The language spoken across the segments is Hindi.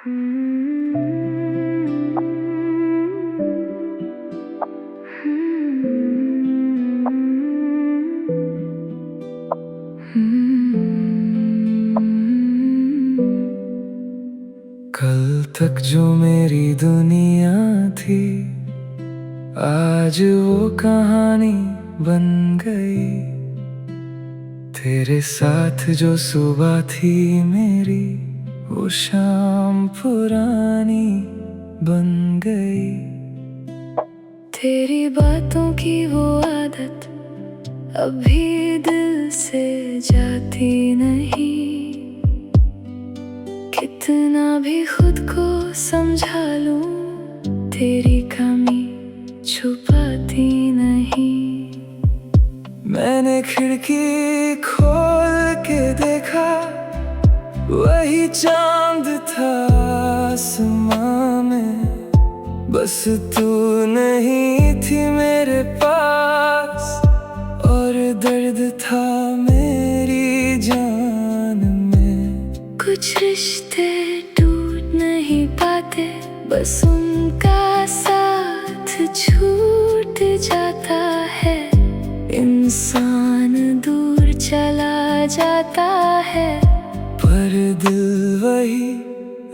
कल तक जो मेरी दुनिया थी, आज वो कहानी बन गई। तेरे साथ जो सुबह थी मेरी, वो शाम पुरानी बन गई। तेरी बातों की वो आदत अभी दिल से जाती नहीं। कितना भी खुद को समझा लूं, तेरी कमी छुपाती नहीं। मैंने खिड़की खोल के देखा, वही चांद था आसमां में। बस तू नहीं थी मेरे पास, और दर्द था मेरी जान में। कुछ रिश्ते टूट नहीं पाते, बस उनका साथ छूट जाता है। इंसान दूर चला जाता है, पर दिल वही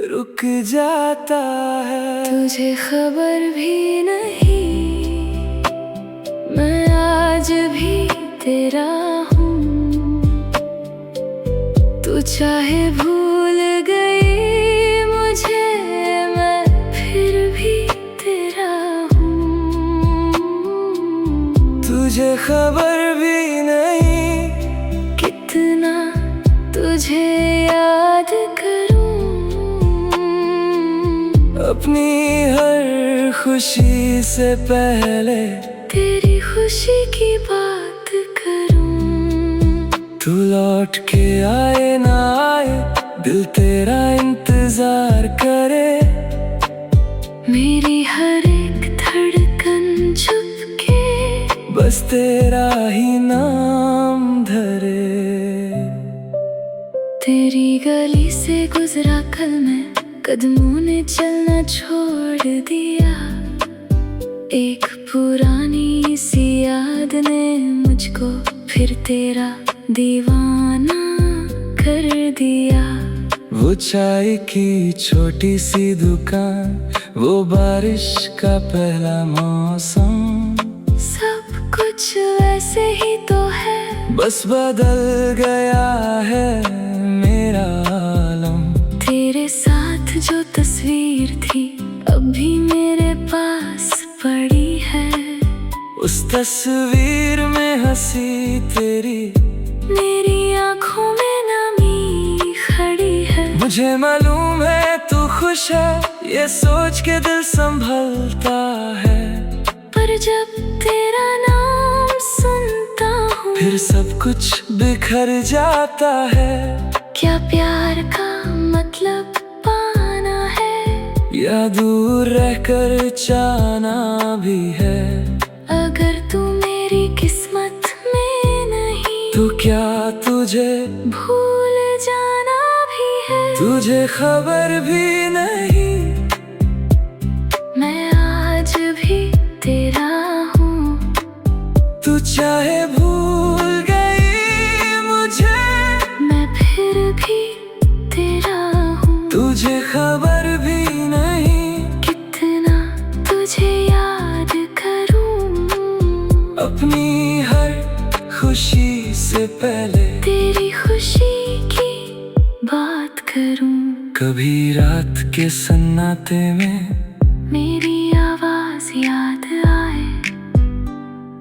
रुक जाता है। तुझे खबर भी नहीं, मैं आज भी तेरा हूँ। तू चाहे भूल गई मुझे, मैं फिर भी तेरा हूँ। तुझे खबर भी नहीं, कितना तुझे याद करूं। अपनी हर खुशी से पहले तेरी खुशी की बात करूं। तू लौट के आए ना आए, दिल तेरा इंतजार करे। मेरी हर एक धड़कन छुप के बस तेरा ही नाम धरे। तेरी गली से गुजरा कल मैं, कदमों ने चलना छोड़ दिया। एक पुरानी सी याद ने मुझको फिर तेरा दीवाना कर दिया। वो चाय की छोटी सी दुकान, वो बारिश का पहला मौसम। सब कुछ वैसे ही तो है, बस बदल गया है मेरा आलम। तेरे साथ जो तस्वीर थी अभी मेरे पास पड़ी है। उस तस्वीर में हंसी तेरी मेरी आँखों में नमी खड़ी है। मुझे मालूम है तू खुश है, ये सोच के दिल संभलता है। पर जब तेरा नाम सुनता हूँ, फिर सब कुछ बिखर जाता है। क्या प्यार का मतलब पाना है, या दूर रहकर चाहना भी है। अगर तू मेरी किस्मत में नहीं, तो क्या तुझे भूल जाना भी है। तुझे खबर भी नहीं, मैं आज भी तेरा हूँ। तू चाहे भूल गई मुझे, मैं फिर भी तेरा हूँ। तुझे खबर भी नहीं, कितना तुझे याद करूँ। अपनी हर खुशी से पहले तेरी खुशी की बात करूँ। कभी रात के सन्नाटे में मेरी आवाज याद आए,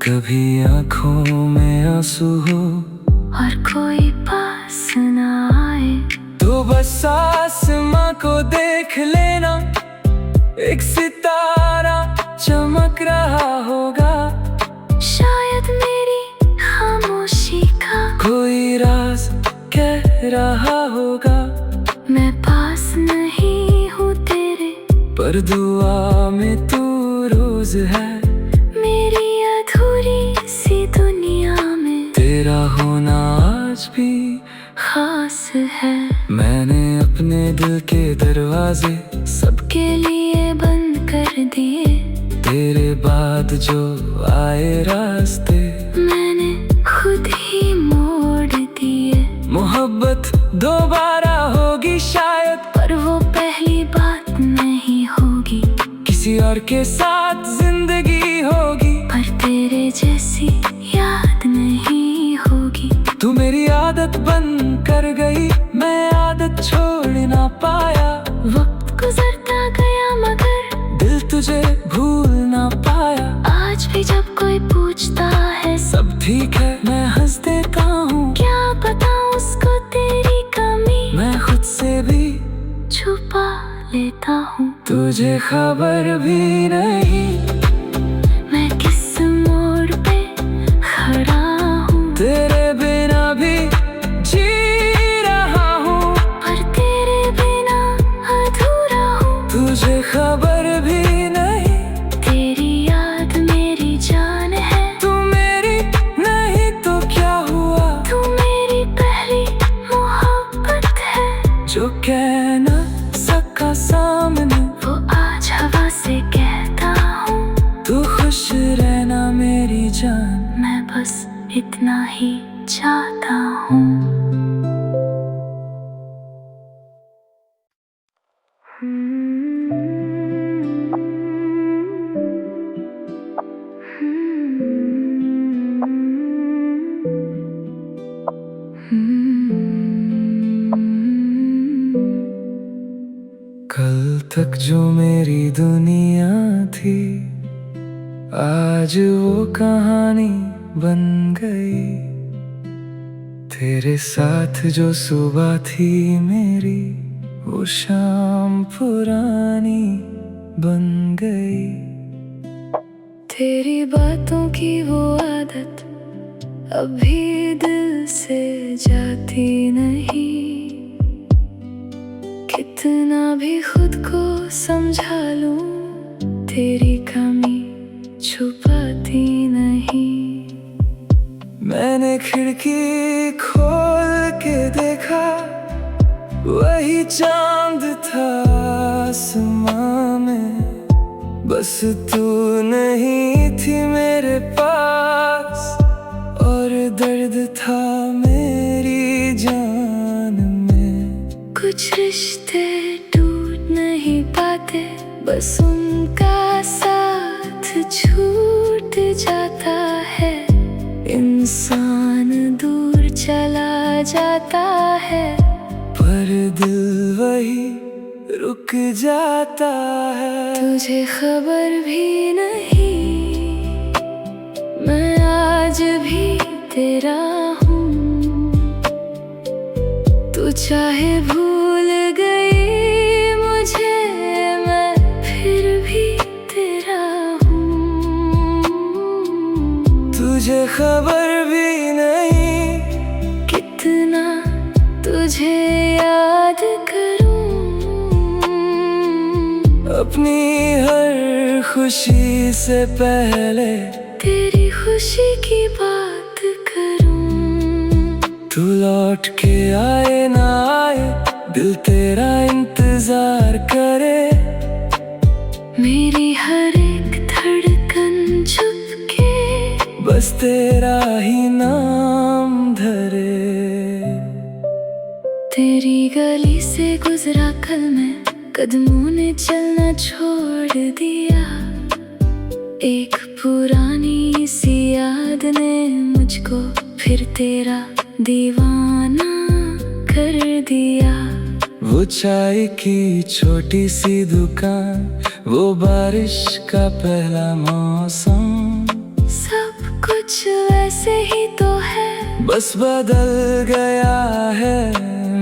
कभी आँखों में आंसू हो और कोई पास न आए। तो बस आसमां को देख लेना, एक सितारा चमक रहा होगा। शायद मेरी खामोशी का कोई राज कह रहा होगा। मैं पास नहीं हूँ तेरे, पर दुआ में तू रोज है। मेरी अधूरी सी दुनिया में तेरा होना आज भी खास है। मैंने अपने दिल के दरवाजे सबके लिए बंद कर दिए। तेरे बाद जो आए रास्ते मैंने खुद ही मोड़ दिए। मोहब्बत दोबारा होगी शायद, पर वो पहली बात नहीं होगी। किसी और के साथ जिंदगी होगी, पर तेरे जैसी याद नहीं होगी। तू मेरी आदत बन कर गई, मैं आदत छोड़ ना पाया। वक्त गुजरता गया मगर दिल तुझे भूल ना पाया। आज भी जब कोई पूछता है सब ठीक है, मैं हंस देता हूँ। क्या पता उसको तेरी कमी मैं खुद से भी छुपा लेता हूँ। तुझे खबर भी नहीं मैं किस मोड़ पे खड़ा हूँ। तेरे बिना भी जी रहा हूँ, पर तेरे बिना अधूरा हूँ। तुझे खबर भी नहीं तेरी याद मेरी जान है। तू मेरी नहीं तो क्या हुआ। तू मेरी पहली मोहब्बत है। जो कह ना सका सामने वो आज हवा से कहता हूँ। तू खुश रहना मेरी जान, मैं बस इतना ही चाहता हूँ। कल तक जो मेरी दुनिया थी आज वो कहानी बन गई। तेरे साथ जो सुबह थी मेरी वो शाम पुरानी बन गई। तेरी बातों की वो आदत अभी दिल से जाती नहीं। कितना भी खुद को समझा लूं तेरी कमी छुपाती नहीं। मैंने खिड़की खोल के देखा वही चांद था आसमां में, बस तू नहीं थी मेरे पास और दर्द था मेरी जान में। कुछ रिश्ते टूट नहीं पाते, बस उनका साथ छूट जाता है। इंसान दूर चला जाता है, पर दिल वही रुक जाता है। तुझे खबर भी नहीं मैं आज भी तेरा हूँ। तू चाहे भूल गई मुझे, मैं फिर भी तेरा हूँ। तुझे खबर भी नहीं कितना तुझे याद करूं। अपनी हर खुशी से पहले तेरी खुशी की बात करूं। तू लौट के आए ना आए दिल तेरा इंतजार करे। मेरी हर एक धड़कन छुप के बस तेरा ही नाम धरे। तेरी गली से गुजरा कल मैं, कदमों ने चलना छोड़ दिया। एक पुरानी सी याद ने मुझको फिर तेरा दीवाना कर दिया। वो चाय की छोटी सी दुकान, वो बारिश का पहला मौसम, सब कुछ वैसे ही तो है, बस बदल गया है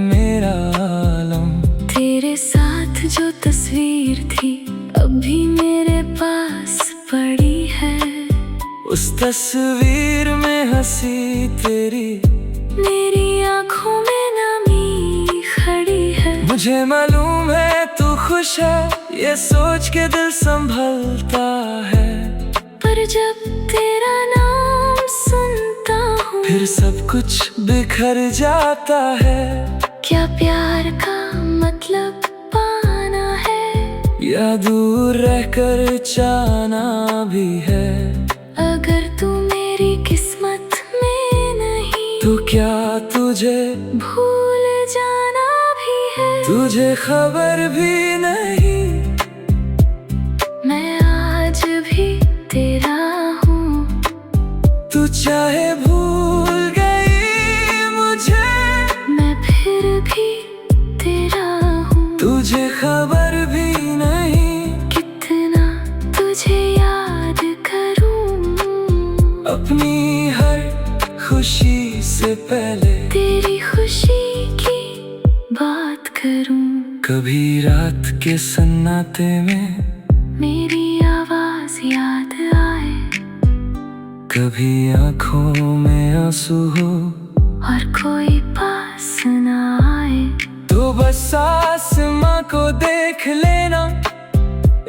मेरा आलम। तेरे साथ जो तस्वीर थी अभी मेरे पास पड़ी है। उस तस्वीर में हंसी तेरी मेरी आँखों में नमी खड़ी है। मुझे मालूम है तू खुश है, ये सोच के दिल संभलता है। पर जब तेरा नाम सुनता हूँ फिर सब कुछ बिखर जाता है। क्या प्यार का मतलब पाना है या दूर रहकर चाहना भी है। अगर तू मेरी किस्मत में नहीं तो क्या तुझे भूल जाना भी है। तुझे खबर भी नहीं मैं आज भी तेरा हूँ। तू चाहे भूल गई मुझे, मैं फिर भी तेरा हूँ। तुझे खबर भी नहीं कितना तुझे याद करूँ। अपनी हर खुशी से पहले तेरी खुशी की बात करूँ। कभी रात के सन्नाटे में मेरी आवाज याद आए, कभी आंखों में आंसू हो और कोई पास ना आए। तो बस आसमां को देख लेना,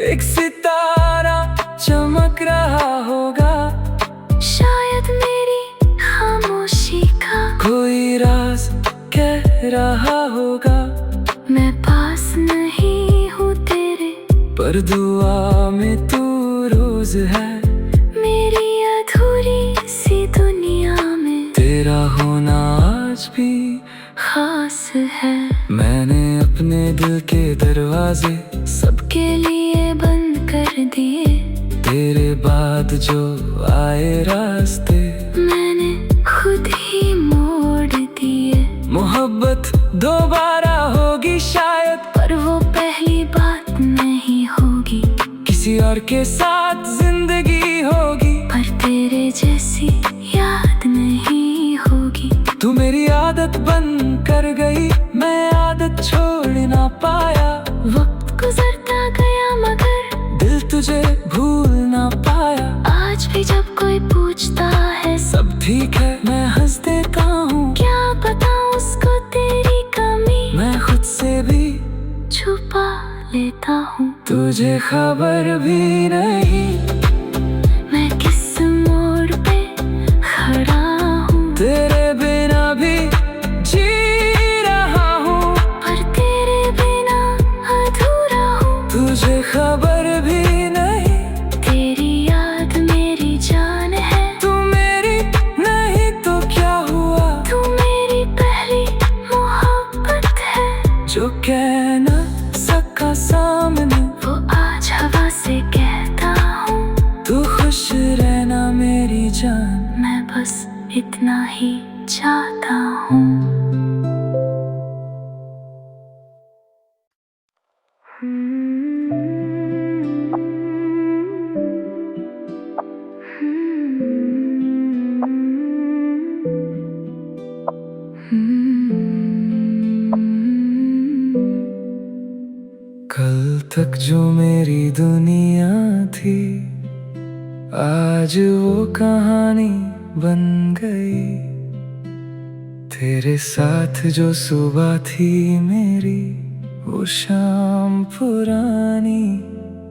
एक सितारा चमक रहा होगा। शायद मेरी खामोशी का कोई राज कह रहा होगा। मैं पास नहीं हूँ तेरे, पर दुआ में तू रोज है। मेरी अधूरी सी दुनिया में तेरा होना आज भी खास है। मैंने अपने दिल के दरवाजे सबके लिए बंद कर दिए। तेरे बाद जो आए रास्ते मैंने खुद ही मोड़ दिए। मोहब्बत दोबारा होगी शायद, पर वो पहली बात नहीं होगी। किसी और के साथ जिंदगी होगी, पर तेरे जैसी याद नहीं होगी। तू मेरी आदत बन कर गई, मैं आदत छोड़ ना पाया। वक्त गुजरता गया मगर दिल तुझे भूल ना पाया। आज भी जब कोई पूछता है सब ठीक है, मैं हंस देता हूँ। क्या बताऊँ उसको तेरी कमी, मैं खुद से भी छुपा लेता हूँ। तुझे खबर भी नहीं मैं किस मोड़ पे खड़ा हूँ। तेरे बिना भी जी रहा हूँ, पर तेरे बिना अधूरा हूँ। तुझे खबर भी नहीं तेरी याद मेरी जान है। तू मेरी नहीं तो क्या हुआ। तू मेरी पहली मोहब्बत है, जो कह ना सका सामने वो आज हवा से कहता हूँ। तू खुश रहना मेरी जान। मैं बस इतना ही चाहता हूँ। कल तक जो मेरी दुनिया थी, आज वो कहानी बन गई। तेरे साथ जो सुबह थी मेरी, वो शाम पुरानी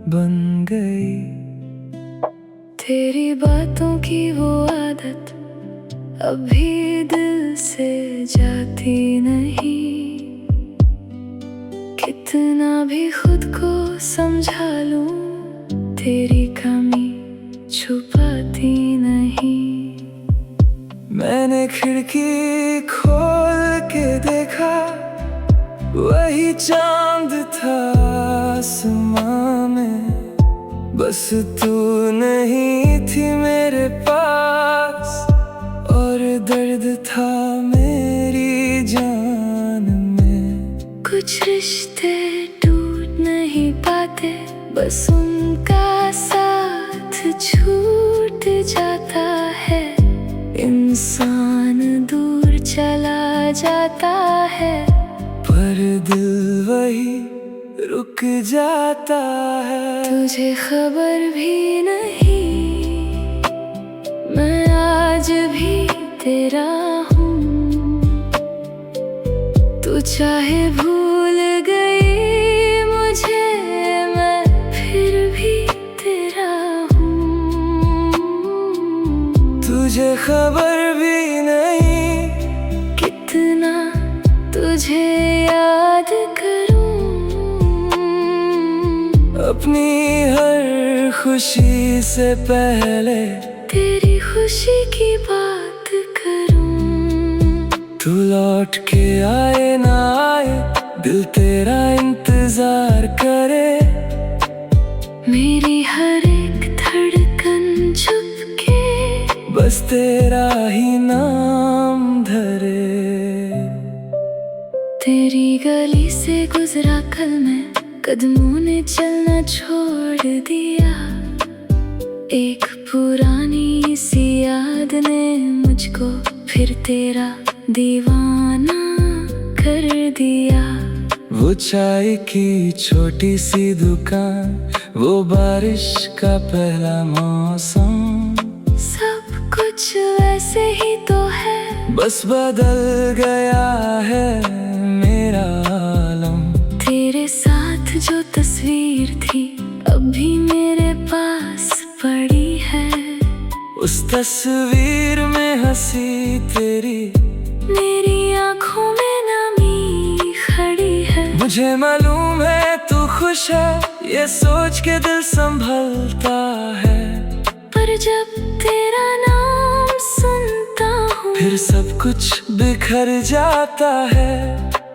बन गई। तेरी बातों की वो आदत अभी दिल से जाती नहीं। कितना भी खुद को समझा लूं, तेरी कमी छुपाती नहीं। मैंने खिड़की खोल के देखा, वही चांद था आसमां में। बस तू नहीं थी मेरे पास, और दर्द था मेरी जान में। कुछ रिश्ते टूट नहीं पाते, बस उनका साथ छूट जाता है। इंसान दूर चला जाता है, पर दिल वही रुक जाता है। तुझे खबर भी नहीं मैं आज भी तेरा हूँ। तू चाहे भूल गई मुझे, मैं फिर भी तेरा हूँ। तुझे खबर भी नहीं कितना तुझे याद करूँ। अपनी हर खुशी से पहले तेरी खुशी की बात करूं। तू लौट के आए ना आए, दिल तेरा इंतजार करे। मेरी हर एक धड़कन चुप के बस तेरा ही नाम धरे। तेरी गली से गुजरा कल मैं, कदमों ने चलना छोड़ दिया। एक पुरानी सी याद ने मुझको फिर तेरा दीवाना कर दिया। वो चाय की छोटी सी दुकान, वो बारिश का पहला मौसम, सब कुछ वैसे ही तो है, बस बदल गया है मेरा आलम। तेरे साथ जो तस्वीर थी अभी मेरे पास पड़ी है। उस तस्वीर में हंसी तेरी मेरी आँखों में नमी खड़ी है। मुझे मालूम है तू खुश है, ये सोच के दिल संभलता है। पर जब तेरा नाम सुनता हूँ फिर सब कुछ बिखर जाता है।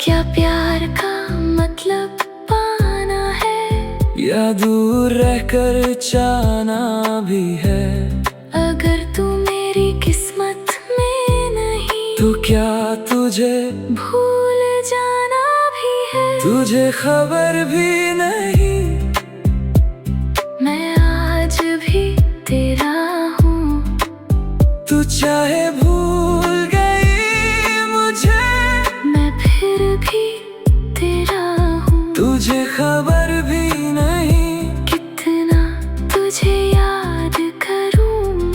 क्या प्यार का मतलब पाना है, या दूर रहकर चाहना भी है। अगर तू मेरी किस्मत में नहीं तो क्या तुझे भूल जाना भी है। तुझे खबर भी नहीं मैं आज भी तेरा हूँ। तू चाहे भूल गई मुझे, मैं फिर भी तेरा हूँ। तुझे खबर भी नहीं कितना तुझे याद करूँ।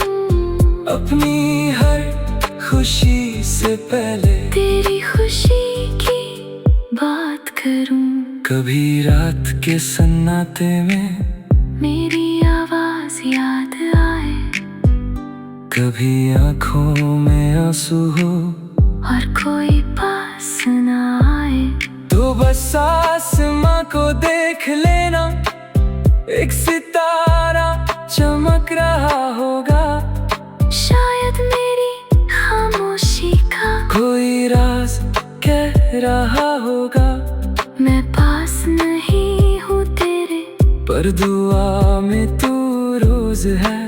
अपनी हर खुशी से पहले तेरी खुशी की बात करूँ। कभी रात के सन्नाटे में मेरी आवाज याद आए, कभी आँखों में आंसू हो और कोई पास ना आए। तो बस आसमां को देख लेना, एक सितारा चमक रहा होगा। शायद मेरी खामोशी का कोई राज कह रहा होगा। मैं पास नहीं हूँ तेरे, पर दुआ में तू रोज है।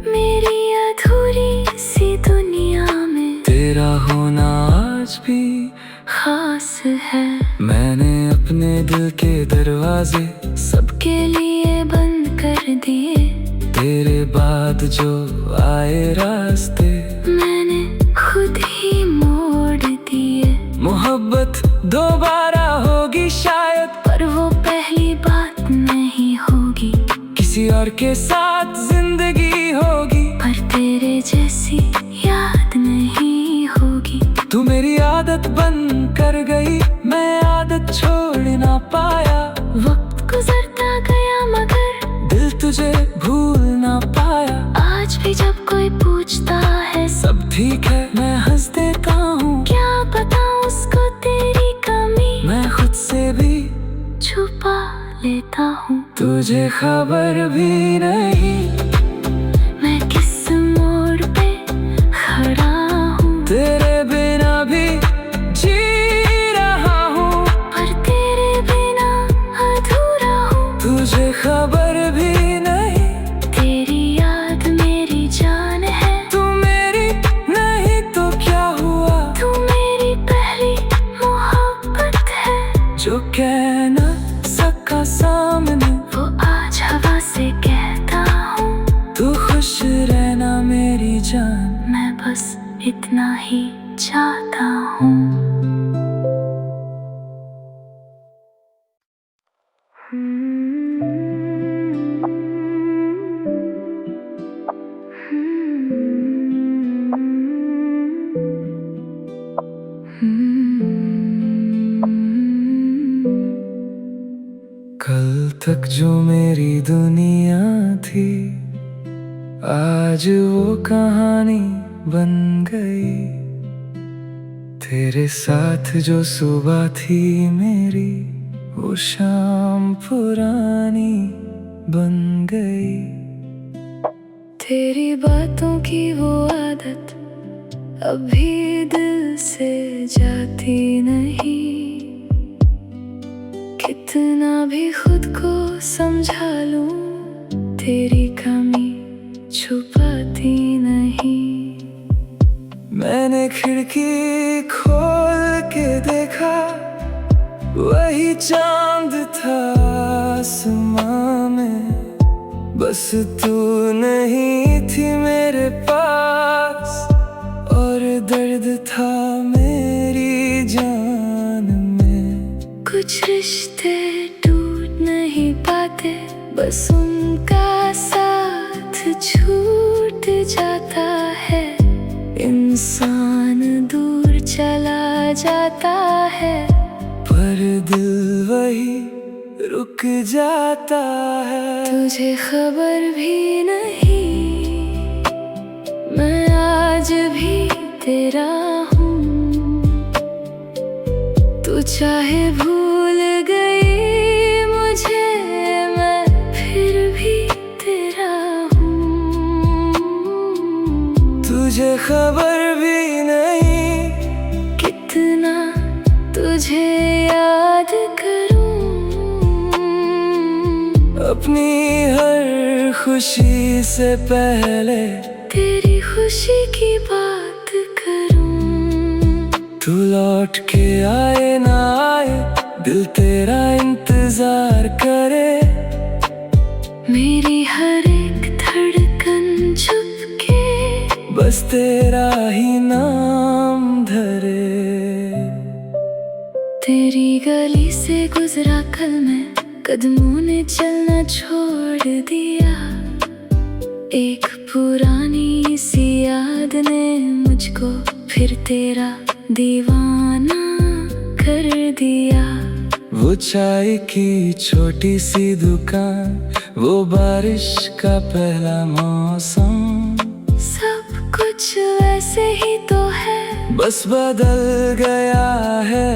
मेरी अधूरी सी दुनिया में तेरा होना आज भी खास है। मैंने अपने दिल के दरवाजे सबके लिए बंद कर दिए। तेरे बाद जो आए रास्ते मैंने खुद ही मोड़ दिए। मोहब्बत दोबारा होगी शायद, पर वो पहली बात नहीं होगी। किसी और के साथ जिंदगी होगी, पर तेरे जैसी याद नहीं होगी। तू मेरी आदत बन कर गई, मैं आदत छोड़ ना पाया। वक्त गुजरता गया मगर दिल तुझे भूल ना पाया। आज भी जब कोई पूछता है सब ठीक है, मैं हंस देता हूँ। क्या बताऊँ उसको तेरी कमी, मैं खुद से भी छुपा लेता हूँ। तुझे खबर भी नहीं मैं किस मोड़ पे खड़ा हूँ। तेरे बिना भी जी रहा हूँ, पर तेरे बिना अधूरा हूँ। तुझे खबर भी नहीं तेरी याद मेरी जान है। तू मेरी नहीं तो क्या हुआ। तू मेरी पहली मोहब्बत है, जो कह ना सका सामने वो आज हवा से कहता हूँ। तू खुश रहना मेरी जान, मैं बस इतना ही चाहता हूँ। कल तक जो मेरी दुनिया थी, आज वो कहानी बन गई। तेरे साथ जो सुबह थी मेरी, वो शाम पुरानी बन गई। तेरी बातों की वो आदत अभी दिल से जाती नहीं। कितना भी खुद को समझा लूं, तेरी कमी छुपाती नहीं। मैंने खिड़की खोल के देखा, वही चांद था आसमां में। बस तू नहीं थी मेरे पास, और दर्द था मेरी जान में। कुछ रिश्ते टूट नहीं पाते, बस उनका साथ छूट जाता है। इंसान दूर चला जाता है, पर दिल वही रुक जाता है। तुझे खबर भी नहीं, मैं आज भी तेरा हूँ। तू चाहे भूल गई मुझे, मैं फिर भी तेरा हूँ। तुझे खबर भी नहीं, कितना तुझे याद करूं। अपनी हर खुशी से पहले तेरी खुशी की बात करूं। तू लौट के आए ना आए, दिल तेरा इंतजार करे। मेरी हर एक धड़कन चुप के बस तेरा ही नाम धरे। तेरी गली से गुजरा कल मैं, कदमों ने चलना छोड़ दिया। एक पुरानी सी याद ने मुझको फिर तेरा दीवाना कर दिया। वो चाय की छोटी सी दुकान, वो बारिश का पहला मौसम। सब कुछ वैसे ही तो है, बस बदल गया है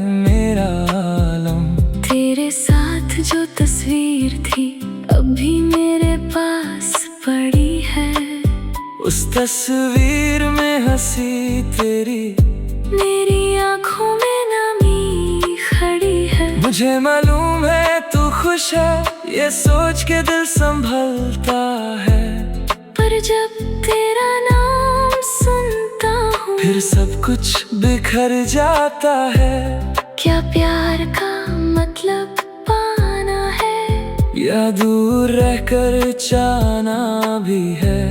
मेरा आलम। तेरे साथ जो तस्वीर थी अभी मेरे पास पड़ी है। उस तस्वीर में हंसी तेरी मेरी आंखों में नमी खड़ी है। मुझे मालूम है तू खुश है, ये सोच के दिल संभलता है। पर जब तेरा नाम सुनता हूँ, फिर सब कुछ बिखर जाता है। क्या प्यार का मतलब पाना है, या दूर रहकर चाहना भी है।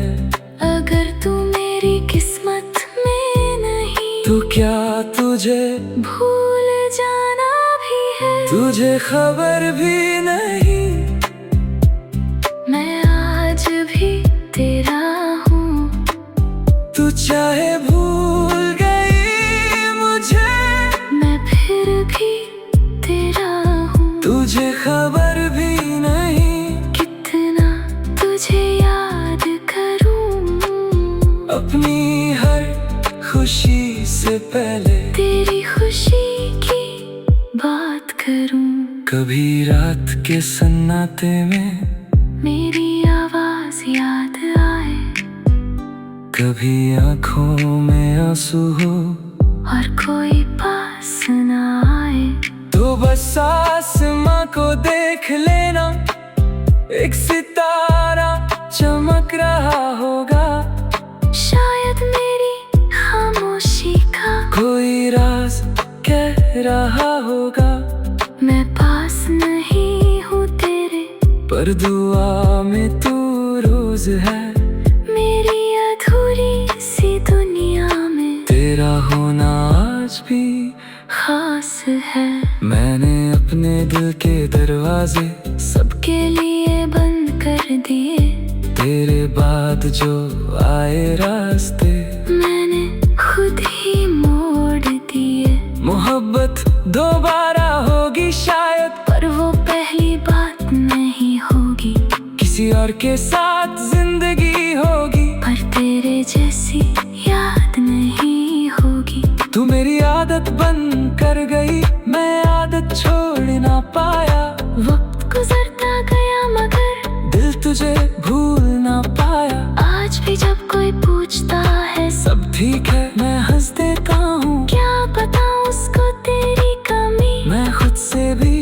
अगर तू मेरी किस्मत में नहीं, तो क्या तुझे भूल जाना भी है। तुझे खबर भी नहीं, मैं आज भी तेरा हूँ। तू चाहे भूल गई मुझे, मैं फिर भी तेरा हूँ। तुझे खबर भी नहीं, कितना तुझे याद करूँ। अपनी हर खुशी से पहले तेरी खुशी की बात करूँ। कभी रात के सन्नाटे में मेरी आवाज याद आए, कभी आंखों में आंसू हो और कोई पास ना आए। तो बस आसमां को देख लेना, एक सितारा चमक रहा होगा। शायद मेरी खामोशी का कोई राज कह रहा होगा। मैं पास नहीं हूँ तेरे, पर दुआ में तू रोज है। मेरी अधूरी सी दुनिया में तेरा होना आज भी खास है। मैंने अपने दिल के दरवाजे सबके लिए बंद कर दिए। तेरे बाद जो आए रास्ते मैंने खुद ही मोड़ दिए। मोहब्बत दोबारा होगी शायद, पर वो पहली बात नहीं होगी। किसी और के साथ जिंदगी होगी, पर तेरे जैसी याद नहीं होगी। तू मेरी आदत बन कर गई, मैं आदत छोड़ ना पाया। वक्त गुजरता गया मगर ठीक है मैं हंस देता हूँ, क्या बताऊं उसको तेरी कमी, मैं खुद से भी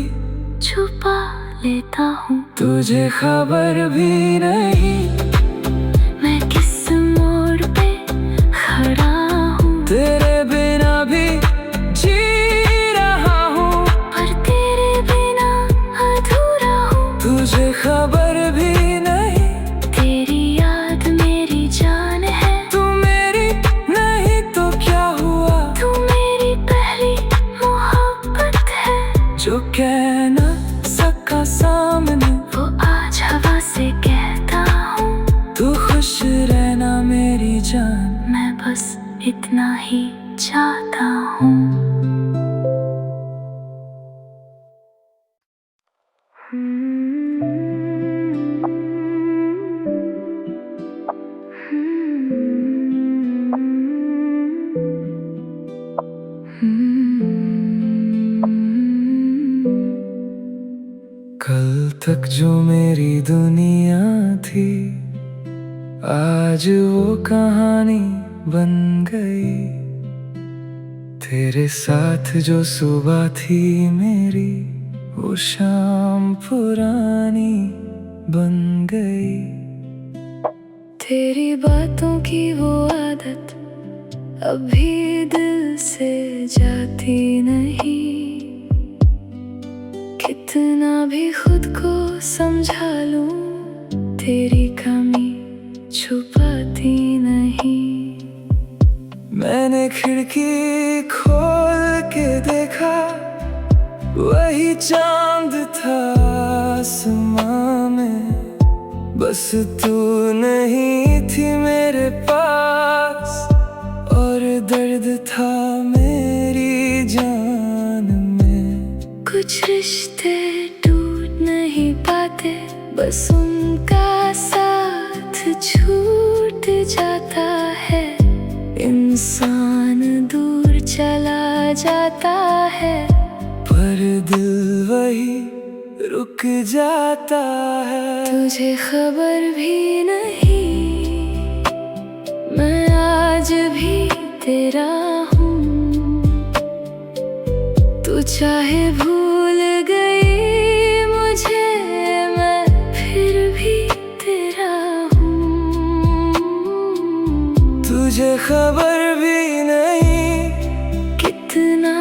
छुपा लेता हूँ। तुझे खबर भी नहीं मैं किस मोड़ पे खड़ा हूँ, तेरे बिना भी जी रहा हूँ, पर तेरे बिना अधूरा हूँ। तुझे खबर भी नहीं तेरी याद मेरी जान है, तू मेरी नहीं तो क्या हुआ, तू मेरी पहली मोहब्बत है। जो कह ना सका सामने वो आज हवा से कहता हूँ, तू खुश रहना मेरी जान, मैं बस इतना ही चाहता हूँ। कल तक जो मेरी दुनिया थी आज वो कहानी बन गई, तेरे साथ जो सुबह थी मेरी वो शाम पुरानी बन गई। तेरी बातों की वो आदत अभी दिल से जाती नहीं, कितना भी खुद को समझा लूं तेरी कमी छुपाती नहीं। मैंने खिड़की खोल के देखा वही चांद था आसमां में, बस तू नहीं थी मेरे पास और दर्द था मेरी जान में। कुछ रिश्ते टूट नहीं पाते, बस उनका साथ छूट जाता है। इंसान दूर चला जाता है, पर दिल वही रुक जाता है। तुझे खबर भी नहीं मैं आज भी तेरा हूँ, तू चाहे भूल गई मुझे मैं फिर भी तेरा हूँ। तुझे खबर भी नहीं कितना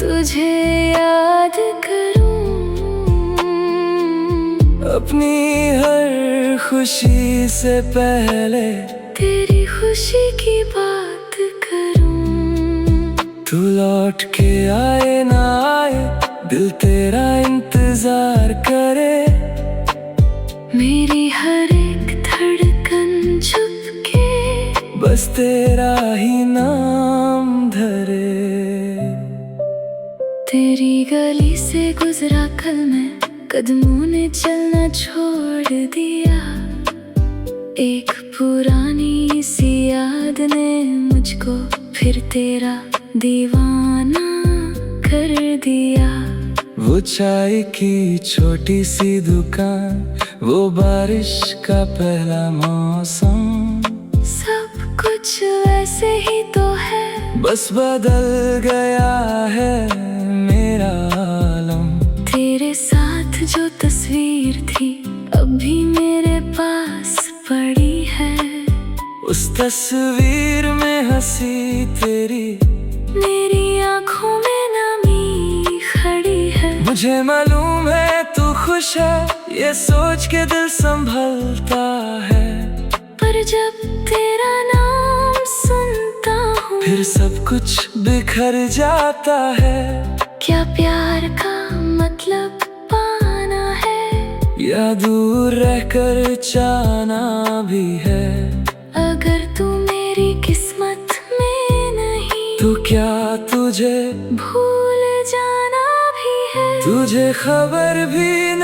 तुझे याद करूं, अपनी हर खुशी से पहले तेरी खुशी की बात करूं। तू लौट के आए ना आए दिल तेरा इंतजार करे, मेरी हर एक धड़कन छुप के बस तेरा ही नाम धरे। तेरी गली से गुजरा कल मैं, कदमों ने चलना छोड़ दिया, एक पुरानी सी याद ने मुझको फिर तेरा दीवाना कर दिया। वो चाय की छोटी सी दुकान, वो बारिश का पहला मौसम, सब कुछ वैसे ही तो है, बस बदल गया है मेरा आलम। तेरे साथ जो तस्वीर थी अब भी मेरे पास पड़ी है, उस तस्वीर में हंसी तेरी मेरी आँखों में नमी खड़ी है। मुझे मालूम है तू खुश है, ये सोच के दिल संभलता है, पर जब तेरा नाम सुनता हूँ फिर सब कुछ बिखर जाता है। क्या प्यार का मतलब पाना है, या दूर रहकर चाहना भी है। अगर तू मेरी किस्मत में नहीं तो क्या तुझे भूल जाना भी है। तुझे खबर भी